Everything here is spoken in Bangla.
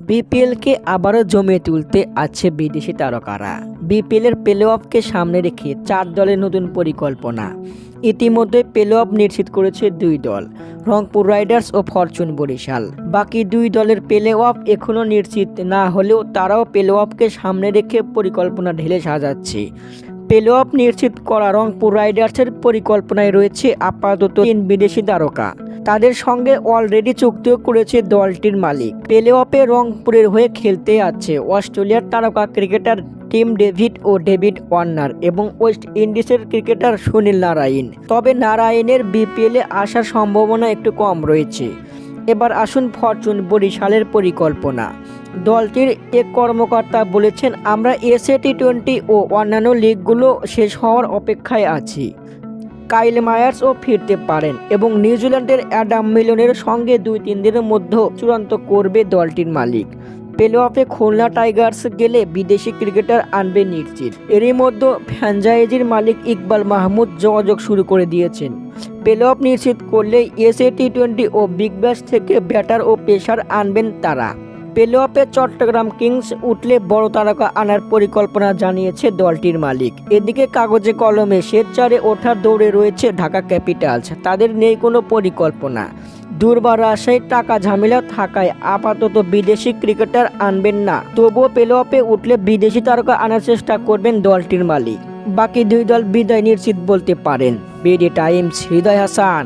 বিপিএলকে আবারও জমিয়ে তুলতে আছে বিদেশি তারকারা। বিপিএলের প্লে অফকে সামনে রেখে 4 দলের নতুন পরিকল্পনা। ইতিমধ্যে প্লে অফ নিশ্চিত করেছে 2 দল, রংপুর রাইডার্স ও ফরচুন বরিশাল। বাকি 2 দলের প্লে অফ এখনও নিশ্চিত না হলেও তারাও প্লে অফকে সামনে রেখে পরিকল্পনা ঢেলে সাজাচ্ছে। প্লে অফ নিশ্চিত করা রংপুর রাইডার্সের পরিকল্পনায় রয়েছে আপাতত 3 বিদেশি তারকা। তাদের সঙ্গে অলরেডি চুক্তিও করেছে দলটির মালিক। প্লে অফে রংপুরের হয়ে খেলতে আছে অস্ট্রেলিয়ার তারকা ক্রিকেটার টিম ডেভিড ও ডেভিড ওয়ার্নার এবং ওয়েস্ট ইন্ডিজের ক্রিকেটার সুনীল নারায়ণ। তবে নারায়ণের বিপিএলে আসার সম্ভাবনা একটু কম রয়েছে। এবার আসুন ফরচুন বরিশালের পরিকল্পনা। দলটির এক কর্মকর্তা বলেছেন, আমরা এশিয়া টি20 ও অন্যান্য লিগগুলো শেষ হওয়ার অপেক্ষায় আছি। কাইল মায়ার্সও ফিরতে পারেন এবং নিউজিল্যান্ডের অ্যাডাম মিলনের সঙ্গে 2-3 দিনের মধ্যে চূড়ান্ত করবে দলটির মালিক। প্লে অফে খুলনা টাইগার্স গেলে বিদেশি ক্রিকেটার আনবে নিশ্চিত। এরই মধ্যে ফ্র্যাঞ্চাইজির মালিক ইকবাল মাহমুদ যোগাযোগ শুরু করে দিয়েছেন। প্লে অফ নিশ্চিত করলে এশিয়া টি20 ও বিগ ব্যাশ থেকে ব্যাটার ও পেসার আনবেন তারা। প্লে অফে চট্টগ্রাম কিংস উঠলে বড় তারকা আনার পরিকল্পনা জানিয়েছে দলটির মালিক। এদিকে কাগজে কলমে শেষ 4-এ ওঠার দৌড়ে রয়েছে ঢাকা ক্যাপিটালস। তাদের নেই কোনো পরিকল্পনা। দুর্বার রাজশাহীর টাকা ঝামেলা থাকায় আপাতত বিদেশি ক্রিকেটার আনবেন না। তবুও প্লে অফে উঠলে বিদেশি তারকা আনার চেষ্টা করবেন দলটির মালিক। বাকি 2 দল বিদায় নিশ্চিত বলতে পারেন। বিডি টাইমস, হৃদয় হাসান।